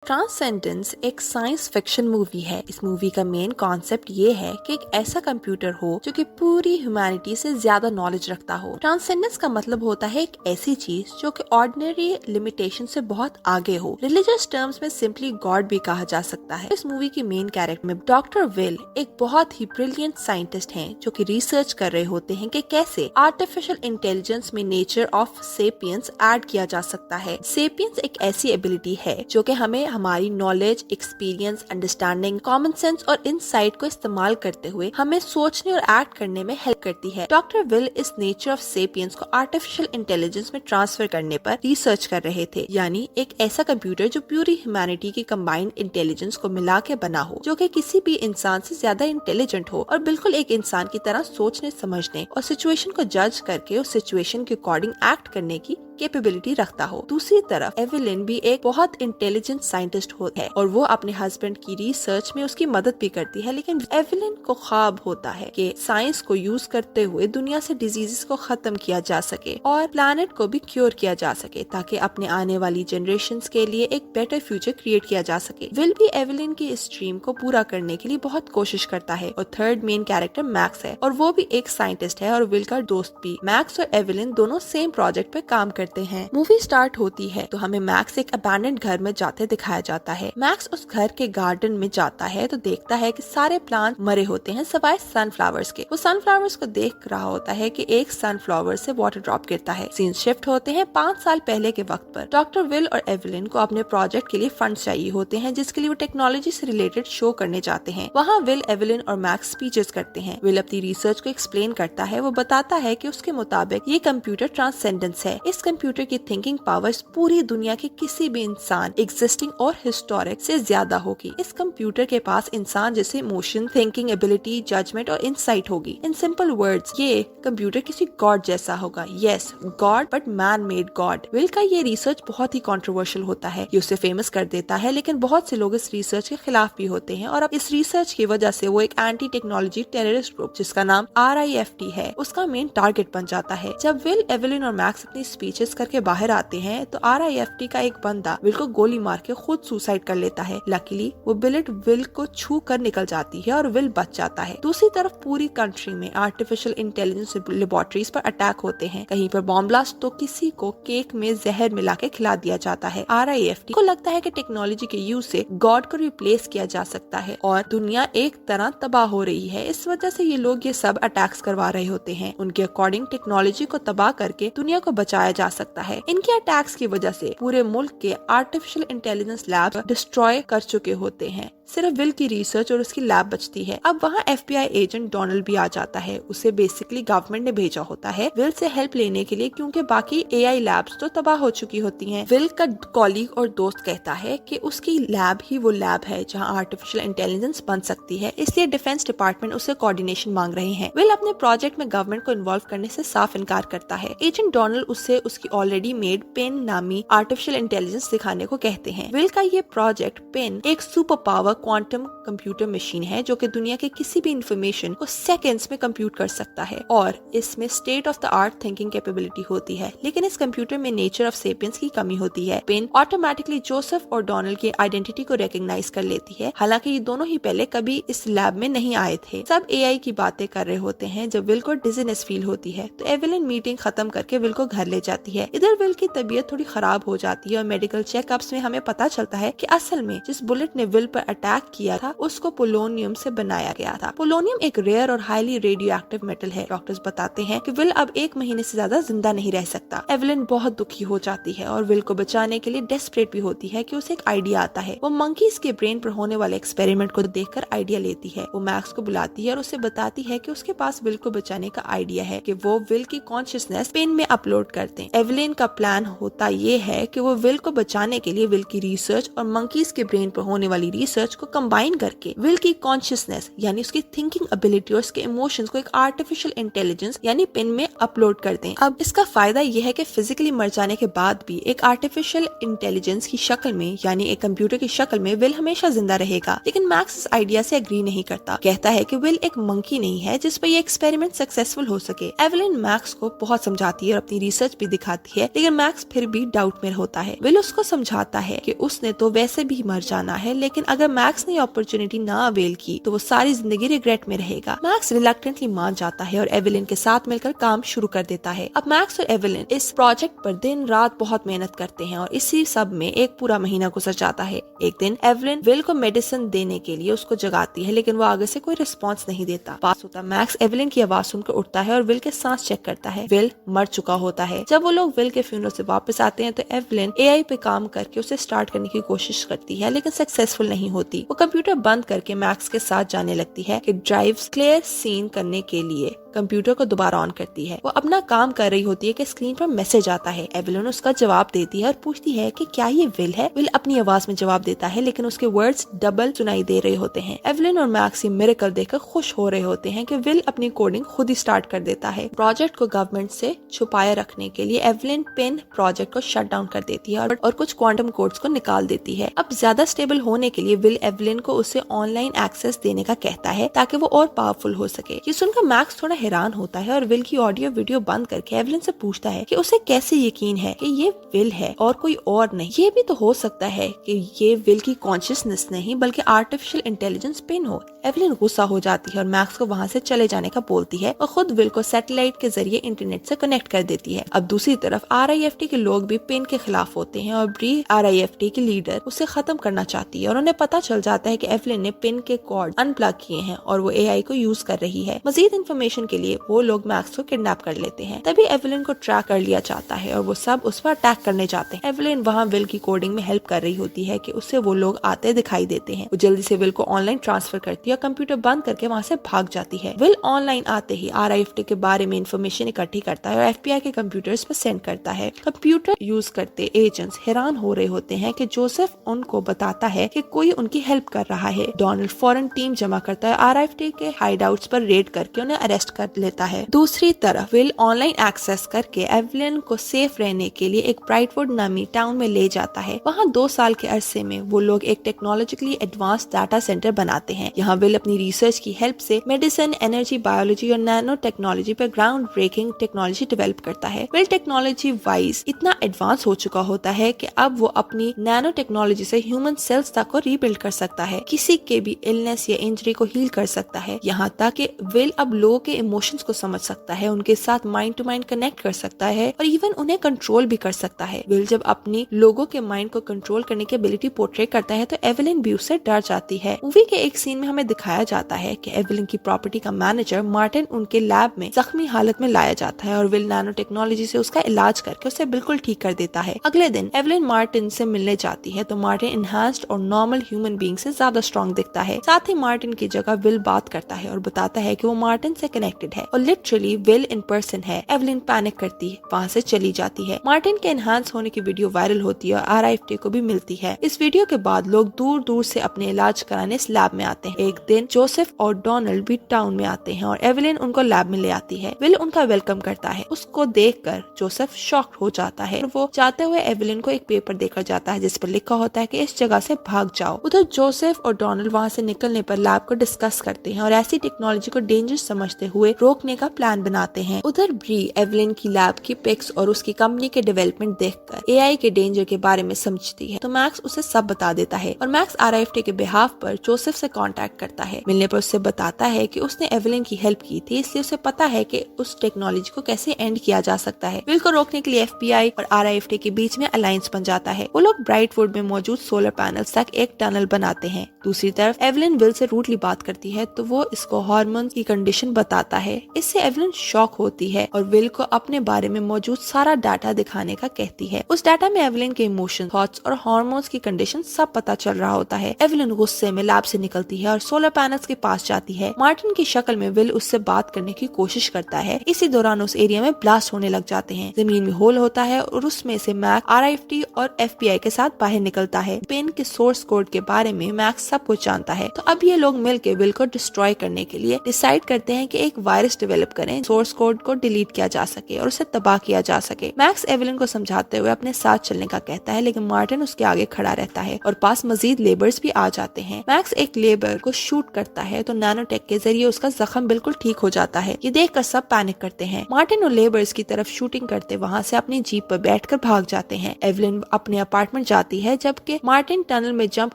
Transcendence एक science fiction movie है। इस मूवी का मेन कॉन्सेप्ट ये है कि एक ऐसा कंप्यूटर हो जो कि पूरी ह्यूमैनिटी से ज्यादा नॉलेज रखता हो। ट्रांसेंडेंस का मतलब होता है एक ऐसी चीज जो कि ऑर्डिनरी लिमिटेशन से बहुत आगे हो। रिलीजियस टर्म्स में सिंपली गॉड भी कहा जा सकता है। इस मूवी की मेन कैरेक्टर में डॉक्टर विल एक बहुत ही ब्रिलियंट साइंटिस्ट हैं जो कि रिसर्च कर रहे होते हैं कि कैसे आर्टिफिशियल इंटेलिजेंस में नेचर ऑफ सेपियंस ऐड किया जा सकता है। सेपियंस एक ऐसी एबिलिटी है जो कि हमें हमारी knowledge, experience, understanding, common sense और इनसाइट को इस्तेमाल करते हुए हमें सोचने और एक्ट करने में हेल्प करती है। डॉक्टर विल इस नेचर ऑफ सेपियंस को आर्टिफिशियल इंटेलिजेंस में ट्रांसफर करने पर रिसर्च कर रहे थे, यानी एक ऐसा कंप्यूटर जो पूरी ह्यूमैनिटी की कंबाइंड इंटेलिजेंस को मिला के बना हो, जो कि किसी भी इंसान से ज्यादा इंटेलिजेंट हो और बिल्कुल एक इंसान की तरह सोचने, समझने और सिचुएशन को जज करके उस सिचुएशन के अकॉर्डिंग एक्ट करने की कैपेबिलिटी रखता हो। दूसरी तरफ एवेलिन भी एक बहुत इंटेलिजेंट साइंटिस्ट है और वो अपने हस्बैंड की रिसर्च में उसकी मदद भी करती है, लेकिन एवेलिन को ख्वाब होता है कि साइंस को यूज करते हुए दुनिया से डिजीजेस को खत्म किया जा सके और प्लैनेट को भी क्योर किया जा सके ताकि अपने आने वाली जनरेशंस के लिए एक बेटर फ्यूचर क्रिएट किया जा सके। विल भी एवेलिन की इस ड्रीम को पूरा करने के लिए बहुत कोशिश करता है। और थर्ड मेन कैरेक्टर मैक्स है और वो भी एक साइंटिस्ट है और विल का दोस्त भी। मैक्स और एवेलिन दोनों सेम प्रोजेक्ट पे काम करते हैं। मूवी स्टार्ट होती है तो हमें मैक्स एक अबैंडन्ड घर में जाते दिखाया जाता है। मैक्स उस घर के गार्डन में जाता है तो देखता है कि सारे प्लांट मरे होते हैं सिवाय सनफ्लावर्स के। वो सनफ्लावर्स को देख रहा होता है कि एक सनफ्लावर से वाटर ड्रॉप गिरता है। सीन शिफ्ट होते हैं 5 साल पहले के वक्त पर। डॉक्टर विल और एवेलिन को अपने प्रोजेक्ट के लिए फंड चाहिए होते हैं जिसके लिए वो टेक्नोलॉजी से रिलेटेड शो करने जाते हैं। वहाँ विल, एवेलिन और मैक्स स्पीचेस करते हैं। विल अपनी रिसर्च को एक्सप्लेन करता है। वो बताता है कि उसके मुताबिक ये कंप्यूटर ट्रांसेंडेंस है। इस कंप्यूटर की थिंकिंग पावर्स पूरी दुनिया के किसी भी इंसान एग्जिस्टिंग और हिस्टोरिक से ज्यादा होगी। इस कंप्यूटर के पास इंसान जैसे इमोशन, थिंकिंग एबिलिटी, जजमेंट और इंसाइट होगी। इन सिंपल वर्ड्स ये कंप्यूटर किसी गॉड जैसा होगा। Yes, God, but man made God. Will का ये रिसर्च बहुत ही कंट्रोवर्शियल होता है। ये उसे फेमस कर देता है, लेकिन बहुत से लोग इस रिसर्च के खिलाफ भी होते हैं और अब इस रिसर्च की वजह से वो एक एंटी टेक्नोलॉजी टेररिस्ट ग्रुप जिसका नाम RIFT है उसका मेन टारगेट बन जाता है। जब विल, एवेलिन और मैक्स अपनी स्पीचेस करके बाहर आते हैं तो RIFT का एक बंदा विल को गोली मार के खुद सुसाइड कर लेता है। लकीली वो बुलेट विल को छू कर निकल जाती है और विल बच जाता है। दूसरी तरफ पूरी कंट्री में आर्टिफिशियल इंटेलिजेंस लेबोरेटरीज पर अटैक होते हैं। कहीं पर बॉम्ब ब्लास्ट तो किसी को केक में जहर मिला के खिला दिया जाता है। RIFT को लगता है कि टेक्नोलॉजी के यूज से गॉड को रिप्लेस किया जा सकता है और दुनिया एक तरह तबाह हो रही है। इस वजह से ये लोग ये सब अटैक्स करवा रहे होते हैं। उनके अकॉर्डिंग टेक्नोलॉजी को तबाह करके दुनिया को बचाया जा सकता है। इनके अटैक्स की वजह से पूरे मुल्क के आर्टिफिशियल इंटेलिजेंस लैब डिस्ट्रॉय कर चुके होते हैं। सिर्फ विल की रिसर्च और उसकी लैब बचती है। अब वहाँ FBI एजेंट डोनाल्ड भी आ जाता है। उसे बेसिकली गवर्नमेंट ने भेजा होता है विल से हेल्प लेने के लिए क्योंकि बाकी AI लैब्स तो तबाह हो चुकी होती हैं। विल का कॉलीग और दोस्त कहता है कि उसकी लैब ही वो लैब है जहाँ आर्टिफिशियल इंटेलिजेंस बन सकती है, इसलिए डिफेंस डिपार्टमेंट उससे कोऑर्डिनेशन मांग रहे हैं। विल अपने प्रोजेक्ट में गवर्नमेंट को इन्वॉल्व करने से साफ इनकार करता है। एजेंट डोनाल्ड उससे उसकी ऑलरेडी मेड पेन नामी आर्टिफिशियल इंटेलिजेंस दिखाने को कहते हैं। विल का ये प्रोजेक्ट पेन एक super power quantum computer machine है जो कि दुनिया के किसी भी इंफॉर्मेशन को सेकंड्स में कंप्यूट कर सकता है और इसमें state of the art thinking capability होती है। लेकिन इस कंप्यूटर में नेचर ऑफ सेपियंस की कमी होती है। पेन ऑटोमेटिकली जोसेफ और डोनाल्ड की आइडेंटिटी को रिकॉग्नाइज कर लेती है, हालांकि ये दोनों ही पहले कभी इस लैब में नहीं आए थे। सब AI की बातें कर रहे होते हैं जब विल को डिजीनेस फील होती है तो एवेलिन मीटिंग खत्म करके विल को घर ले जाती है। इधर विल की तबीयत थोड़ी खराब हो जाती है और मेडिकल चेकअप्स में हमें पता चलता है कि असल में जिस बुलेट ने विल पर अटैक किया था उसको पोलोनियम से बनाया गया था। पोलोनियम एक रेयर और हाईली रेडियो एक्टिव मेटल है। डॉक्टर्स बताते हैं कि विल अब 1 महीने से ज्यादा जिंदा नहीं रह सकता। एवेलिन बहुत दुखी हो जाती है और विल को बचाने के लिए डेस्परेट भी होती है कि उसे एक आइडिया आता है। वो मंकीज के ब्रेन पर होने वाले एक्सपेरिमेंट को देखकर आइडिया लेती है। वो मैक्स को बुलाती है और उसे बताती है कि उसके पास विल को बचाने का आइडिया है कि वो विल की कॉन्शियसनेस पेन में अपलोड कर दें। एवेलिन का प्लान होता ये है कि वो विल को बचाने के लिए विल की रिसर्च और मंकीज के ब्रेन पर होने वाली रिसर्च रिसर्च को कंबाइन करके विल की कॉन्शियसनेस यानी उसकी थिंकिंग एबिलिटी और उसके इमोशंस को एक आर्टिफिशियल इंटेलिजेंस यानी पिन में अपलोड कर दें। अब इसका फायदा यह है कि फिजिकली मर जाने के बाद भी एक आर्टिफिशियल इंटेलिजेंस की शक्ल में यानी एक कंप्यूटर की शक्ल में विल हमेशा जिंदा रहेगा। लेकिन मैक्स इस आइडिया से एग्री नहीं करता, कहता है कि विल एक मंकी नहीं है जिस पर ये एक्सपेरिमेंट सक्सेसफुल हो सके। एवलिन मैक्स को बहुत समझाती है और अपनी रिसर्च भी दिखाती है, लेकिन मैक्स फिर भी डाउट में होता है। विल उसको समझाता है कि उसने तो वैसे भी मर जाना है, लेकिन अगर मैक्स ने अपॉर्चुनिटी ना अवेल की तो वो सारी जिंदगी रिग्रेट में रहेगा। मैक्स रिलक्टेंटली मान जाता है और एवलिन के साथ मिलकर काम शुरू कर देता है। अब मैक्स और एवलिन इस प्रोजेक्ट पर दिन रात बहुत मेहनत करते हैं और इसी सब में एक पूरा महीना गुजर जाता है। एक दिन एवलिन विल को मेडिसिन देने के लिए उसको जगाती है, लेकिन वो आगे से कोई रिस्पॉन्स नहीं देता। पास होता मैक्स एवलिन की आवाज सुनकर उठता है और विल के सांस चेक करता है। विल मर चुका होता है। जब वो लोग विल के फ्यूनरल से वापस आते हैं तो एवलिन एआई पे काम करके उसे स्टार्ट करने की कोशिश करती है, लेकिन सक्सेसफुल नहीं होती। वो कंप्यूटर बंद करके मैक्स के साथ जाने लगती है कि ड्राइव्स क्लियर सीन करने के लिए कंप्यूटर को दोबारा ऑन करती है। वो अपना काम कर रही होती है कि स्क्रीन पर मैसेज आता है। एवलिन उसका जवाब देती है और पूछती है कि क्या ये विल है। विल अपनी आवाज में जवाब देता है, लेकिन उसके वर्ड्स डबल सुनाई दे रहे होते हैं। एवलिन और मैक्स ये मिरेकल देखकर खुश हो रहे होते हैं कि विल अपनी कोडिंग खुद ही स्टार्ट कर देता है। प्रोजेक्ट को गवर्नमेंट से छुपाए रखने के लिए एवलिन पिन प्रोजेक्ट को शट डाउन कर देती है और कुछ क्वांटम कोड्स को निकाल देती है। अब ज्यादा स्टेबल होने के लिए विल एवलिन को उसे ऑनलाइन एक्सेस देने का कहता है ताकि वो और पावरफुल हो सके। ये सुनकर मैक्स थोड़ा हैरान होता है और विल की ऑडियो वीडियो बंद करके एवलिन से पूछता है कि उसे कैसे यकीन है कि ये विल है और कोई और नहीं। ये भी तो हो सकता है कि ये विल की कॉन्शियसनेस नहीं बल्कि आर्टिफिशियल इंटेलिजेंस पिन हो। एवलिन गुस्सा हो जाती है और मैक्स को वहाँ से चले जाने का बोलती है और खुद विल को सैटेलाइट के जरिए इंटरनेट से कनेक्ट कर देती है। अब दूसरी तरफ RIFT के लोग भी पिन के खिलाफ होते हैं और ब्री RIFT की लीडर उसे खत्म करना चाहती है और उन्हें पता चल जाता है कि एवलिन ने पिन के कॉर्ड अनप्लग किए हैं और वो AI को यूज कर रही है। मजीद इन्फॉर्मेशन के लिए वो लोग मैक्स को किडनैप कर लेते हैं। तभी एवलिन को ट्रैक कर लिया जाता है और वो सब उस पर अटैक करने जाते हैं। एवलिन वहाँ विल की कोडिंग में हेल्प कर रही होती है कि उसे वो लोग आते दिखाई देते हैं। वो जल्दी से विल को ऑनलाइन ट्रांसफर करती है और कंप्यूटर बंद करके वहाँ से भाग जाती है। विल ऑनलाइन आते ही RIFT के बारे में इन्फॉर्मेशन इकट्ठी करता है और FBI के कंप्यूटर्स पर सेंड करता है। कंप्यूटर यूज करते एजेंट्स हैरान हो रहे होते हैं कि जोसेफ उनको बताता है कि कोई उनकी हेल्प कर रहा है। डोनाल्ड फौरन टीम जमा करता है, RIFT के हाइडआउट्स पर रेड करके उन्हें अरेस्ट कर लेता है। दूसरी तरफ विल ऑनलाइन एक्सेस करके एवलिन को सेफ रहने के लिए एक ब्राइटवुड नामी टाउन में ले जाता है। वहाँ 2 साल के अरसे में वो लोग एक टेक्नोलॉजिकली एडवांस डाटा सेंटर बनाते हैं। यहाँ विल अपनी रिसर्च की हेल्प से मेडिसिन, एनर्जी, बायोलॉजी और नैनो टेक्नोलॉजी पर ग्राउंड ब्रेकिंग टेक्नोलॉजी डेवलप करता है। विल टेक्नोलॉजी वाइज इतना एडवांस हो चुका होता है कि अब वो अपनी नैनो टेक्नोलॉजी से ह्यूमन सेल्स तक को रीबिल्ड कर सकता है, किसी के भी इलनेस या इंजरी को हील कर सकता है। यहाँ तक कि विल अब लोगों के इमोशंस को समझ सकता है, उनके साथ माइंड टू माइंड कनेक्ट कर सकता है और इवन उन्हें कंट्रोल भी कर सकता है। विल जब अपनी लोगों के माइंड को कंट्रोल करने की एबिलिटी पोर्ट्रे करता है तो एवलिन भी उससे डर जाती है। मूवी के एक सीन में हमें दिखाया जाता है कि एवलिन की प्रॉपर्टी का मैनेजर मार्टिन उनके लैब में जख्मी हालत में लाया जाता है और विल नैनो टेक्नोलॉजी से उसका इलाज करके उसे बिल्कुल ठीक कर देता है। अगले दिन एवलिन मार्टिन से मिलने जाती है तो मार्टिन इनहांस्ड और नॉर्मल ह्यूमन बीइंग से ज्यादा स्ट्रॉन्ग दिखता है। साथ ही मार्टिन की जगह विल बात करता है और बताता है कि वो मार्टिन से कनेक्टेड है और लिटरली विल इन पर्सन है। एवलिन पैनिक करती है, वहाँ से चली जाती है। मार्टिन के एनहांस होने की वीडियो वायरल होती है और RIFT को भी मिलती है। इस वीडियो के बाद लोग दूर दूर से अपने इलाज कराने इस लैब में आते हैं। एक दिन जोसेफ और डोनाल्ड भी टाउन में आते हैं और एवलिन उनको लैब में ले आती है। विल उनका वेलकम करता है। उसको देखकर जोसेफ शॉक्ड हो जाता है और वो जाते हुए एवलिन को एक पेपर देकर जाता है जिस पर लिखा होता है कि इस जगह से भाग जाओ। उधर जोसेफ और डोनाल्ड वहाँ से निकलने पर लैब को डिस्कस करते हैं और ऐसी टेक्नोलॉजी को डेंजरस समझते हुए रोकने का प्लान बनाते हैं। उधर ब्री एवलिन की लैब की पिक्स और उसकी कंपनी के डेवलपमेंट देखकर AI के डेंजर के बारे में समझती है तो मैक्स उसे सब बता देता है और मैक्स RIFT के बिहाफ पर जोसेफ से कांटेक्ट करता है। मिलने पर उससे बताता है कि उसने एवलिन की हेल्प की थी, इसलिए उसे पता है कि उस टेक्नोलॉजी को कैसे एंड किया जा सकता है। विल को रोकने के लिए FBI और RIFT के बीच में अलायंस बन जाता है। वो लोग ब्राइटवुड में मौजूद सोलर पैनल्स तक एक टनल बनाते हैं। दूसरी तरफ एवलिन विल से रूटली बात करती है तो वो इसको हार्मोन की कंडीशन बताता है। इससे एवलिन शॉक होती है और विल को अपने बारे में मौजूद सारा डाटा दिखाने का कहती है। उस डाटा में एवलिन के इमोशन, थॉट्स और हार्मोन्स की कंडीशन सब पता चल रहा होता है। एवलिन गुस्से में लैब से निकलती है और सोलर पैनल्स के पास जाती है। मार्टिन की शक्ल में विल उससे बात करने की कोशिश करता है। इसी दौरान उस एरिया में ब्लास्ट होने लग जाते हैं। जमीन में होल होता है और उसमें से मैक RIFT और FBI के साथ बाहर निकलता है। पेन के सोर्स कोड के बारे में मैक्स सब कुछ जानता है। तो अब ये लोग मिलकर विल को डिस्ट्रॉय करने के लिए डिसाइड करते हैं कि एक वायरस डेवलप करें, सोर्स कोड को डिलीट किया जा सके और उसे तबाह किया जा सके। मैक्स एवलिन को समझाते हुए अपने साथ चलने का कहता है, लेकिन मार्टिन उसके आगे खड़ा रहता है और पास मजीद लेबर्स भी आ जाते हैं। मैक्स एक लेबर को शूट करता है तो नैनोटेक के जरिए उसका जख्म बिल्कुल ठीक हो जाता है। ये देखकर सब पैनिक करते हैं। मार्टिन और लेबर्स की तरफ शूटिंग करते वहाँ से अपनी जीप पर बैठकर भाग जाते हैं। एवलिन अपने अपार्टमेंट जाती है जबकि मार्टिन टनल में जंप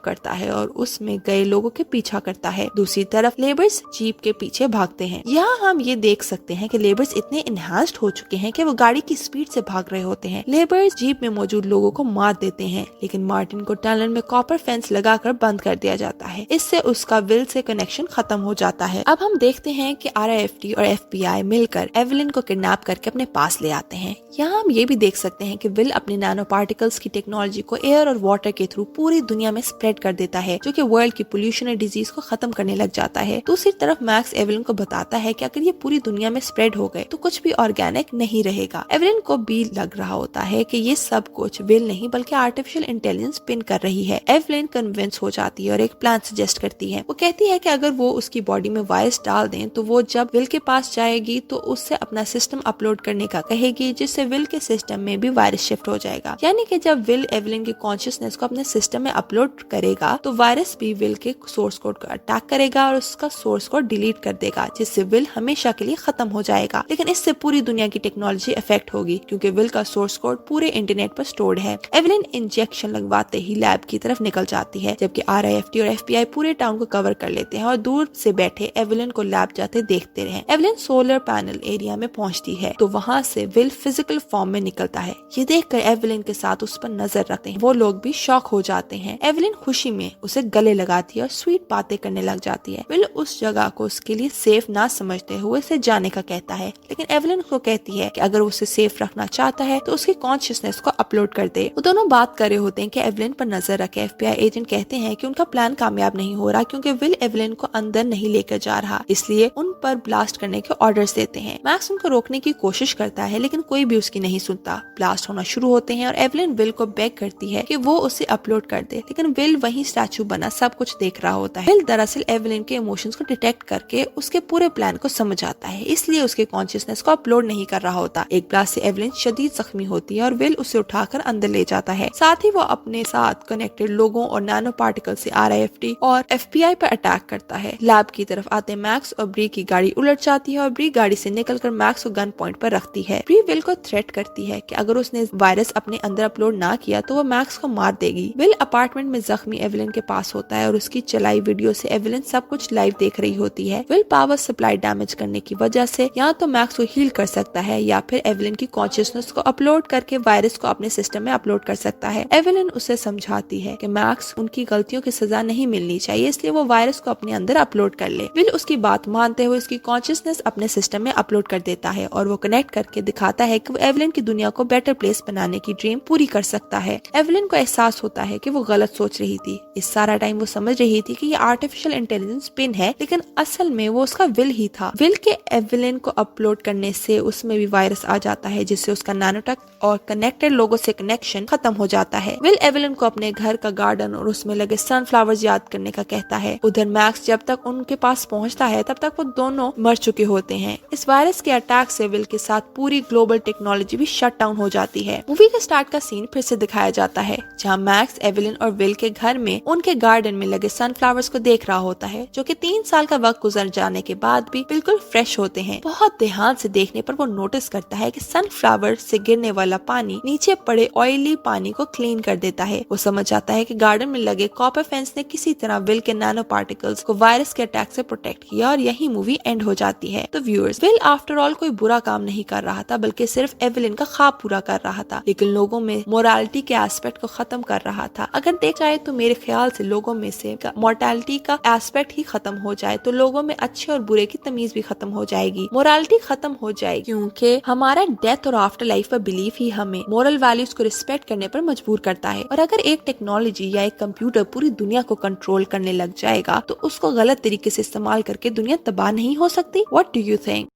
करता है और उसमें गए लोगों के पीछा करता है। दूसरी तरफ लेबर्स जीप के पीछे भागते हैं। यहाँ हम ये देख सकते हैं कि लेबर्स इतने इनहांस्ड हो चुके हैं कि वो गाड़ी की स्पीड से भाग रहे होते हैं। लेबर्स जीप में मौजूद लोगों को मार देते हैं, लेकिन मार्टिन को टनल में कॉपर फेंस लगाकर बंद कर दिया जाता है। इससे उसका विल से कनेक्शन खत्म हो जाता है। अब हम देखते हैं कि RIFT और FBI मिलकर एवलिन को किडनैप करके अपने पास ले आते हैं। यहाँ हम ये भी देख सकते हैं कि विल अपने नैनो पार्टिकल्स की टेक्नोलॉजी को एयर और वाटर के थ्रू पूरी दुनिया में स्प्रेड कर देता है, जो कि वर्ल्ड की पोल्यूशन और डिजीज को खत्म करने लग जाता है। दूसरी तरफ मैक्स एवलिन को बताता है कि अगर ये पूरी दुनिया में स्प्रेड हो गए तो कुछ भी ऑर्गेनिक नहीं रहेगा। एवलिन को भी लग रहा होता है कि ये सब कुछ विल नहीं बल्कि आर्टिफिशियल इंटेलिजेंस पिन कर रही है। एवलिन कन्विंस हो जाती है और एक प्लान सजेस्ट करती है। वो कहती है कि अगर वो उसकी बॉडी में वायरस डाल दें तो वो जब विल के पास जाएगी तो उससे अपना सिस्टम अपलोड करने का कहेगी, जिससे विल के सिस्टम में भी वायरस शिफ्ट हो जाएगा। यानी कि जब विल एवलिन की कॉन्शियसनेस को अपने सिस्टम में अपलोड करेगा तो वायरस भी विल के सोर्स कोड को अटैक करेगा और उसका सोर्स कोड डिलीट कर देगा, जिससे विल हमेशा के लिए खत्म हो जाएगा। लेकिन इससे पूरी दुनिया की टेक्नोलॉजी इफेक्ट होगी क्योंकि विल का सोर्स कोड पूरे इंटरनेट पर स्टोर्ड है। एवलिन इंजेक्शन लगवाते ही लैब की तरफ निकल जाती है, जबकि RIFT और FBI पूरे टाउन को कवर कर लेते हैं और दूर से बैठे एवलिन को लैब जाते देखते रहे। एवलिन सोलर पैनल एरिया में पहुंचती है तो वहां से विल फिजिकल फॉर्म में निकलता है। ये देखकर एवलिन के साथ उस पर नजर रखते हैं। वो लोग भी शॉक हो जाते हैं। एवलिन खुशी में उसे गले लगाती है और स्वीट बातें करने लग जाती है। विल उस जगह को उसके लिए सेफ ना समझते हुए उसे जाने का कहता है, लेकिन एवलिन को कहती है कि अगर उसे सेफ रखना चाहता है तो उसकी कॉन्शियसनेस को अपलोड कर दे। वो दोनों बात कर रहे होते हैं कि एवलिन पर नजर रखे। FBI एजेंट कहते हैं कि उनका प्लान कामयाब नहीं हो रहा क्योंकि विल एवलिन को अंदर नहीं लेकर जा रहा, इसलिए उन पर ब्लास्ट करने के ऑर्डर्स देते हैं। मैक्स उनको रोकने की कोशिश करता है लेकिन कोई भी उसकी नहीं सुनता। ब्लास्ट होना शुरू होते हैं और एवलिन विल को बेग करती है कि वो उसे अपलोड कर दे, लेकिन विल वही स्टैचू बना सब कुछ देख रहा होता है। विल दरअसल एवलिन के इमोशंस को डिटेक्ट करके उसके पूरे प्लान को समझ आता है, इसलिए उसके कॉन्शियसनेस को अपलोड नहीं कर रहा होता। एक ब्लास्ट से एवलिन शदीद जख्मी होती है और विल उसे उठाकर अंदर ले जाता है। साथ ही वो अपने साथ कनेक्टेड लोगों और नैनो पार्टिकल से RIFT और FBI पर अटैक करता है। लैब की तरफ आते मैक्स और ब्री की गाड़ी उलट जाती है और ब्री गाड़ी से निकलकर मैक्स को गन पॉइंट पर रखती है। ब्री विल को थ्रेट करती है कि अगर उसने वायरस अपने अंदर अपलोड ना किया तो वो मैक्स को मार देगी। विल अपार्टमेंट में जख्मी एवलिन के पास होता है और उसकी चलाई वीडियो से एवलिन सब कुछ लाइव देख रही होती है। विल पावर सप्लाई डैमेज करने की वजह से या तो मैक्स को हील कर सकता है या फिर एवलिन की कॉन्शियसनेस को अपलोड करके वायरस को अपने सिस्टम में अपलोड कर सकता है। एवलिन उसे समझाती है कि मैक्स उनकी गलतियों की सजा नहीं मिलनी चाहिए, इसलिए वो वायरस को अपने अंदर अपलोड कर ले। विल उसकी बात मानते हुए उसकी कॉन्शियसनेस अपने सिस्टम में अपलोड कर देता है और वो कनेक्ट करके दिखाता है कि वो एवलिन की दुनिया को बेटर प्लेस बनाने की ड्रीम पूरी कर सकता है। एवलिन को एहसास होता है कि वो गलत सोच रही थी। इस सारा टाइम वो समझ रही थी कि ये आर्टिफिशियल इंटेलिजेंस पिन है, लेकिन असल में वो उसका विल ही था। विल के एवलिन को अपलोड करने से उसमें भी वायरस आ जाता है, जिससे उसका नैनोटेक और कनेक्टेड लोगों से कनेक्शन खत्म हो जाता है। विल एवलिन को अपने घर का गार्डन और उसमें लगे सनफ्लावर्स याद करने का कहता है। उधर मैक्स जब तक उनके पास पहुंचता है तब तक वो दोनों मर चुके होते हैं। इस वायरस के अटैक से विल के साथ पूरी ग्लोबल टेक्नोलॉजी भी शट डाउन हो जाती है। मूवी के स्टार्ट का सीन फिर से दिखाया जाता है, जहाँ मैक्स एवलिन और विल के घर में उनके गार्डन में लगे सनफ्लावर्स को देख रहा होता है, जो कि 3 साल का वक्त गुजर जाने के बाद भी बिल्कुल फ्रेश होते हैं। बहुत ध्यान से देखने पर वो नोटिस करता है कि सनफ्लावर से गिरने वाला पानी नीचे पड़े ऑयली पानी को क्लीन कर देता है। वो समझ जाता है कि गार्डन में लगे कॉपर फेंस ने किसी तरह विल के नैनो पार्टिकल्स को वायरस के अटैक से प्रोटेक्ट किया और यही मूवी एंड हो जाती है। तो व्यूअर्स, विल आफ्टर ऑल कोई बुरा काम नहीं कर रहा था, बल्कि सिर्फ एवलिन का ख्वाब पूरा कर रहा था, लेकिन लोगों में मोरालिटी के एस्पेक्ट को खत्म कर रहा था। अगर देखा जाए तो मेरे ख्याल से लोगों में से मोर्टैलिटी का एस्पेक्ट ही खत्म हो जाए तो लोगों में अच्छे और बुरे की तमीज तमीज भी खत्म हो जाएगी, मोरालिटी खत्म हो जाएगी, क्योंकि हमारा डेथ और आफ्टर लाइफ का बिलीफ ही हमें मोरल वैल्यूज को रिस्पेक्ट करने पर मजबूर करता है। और अगर एक टेक्नोलॉजी या एक कंप्यूटर पूरी दुनिया को कंट्रोल करने लग जाएगा तो उसको गलत तरीके से इस्तेमाल करके दुनिया तबाह नहीं हो सकती। What do you think?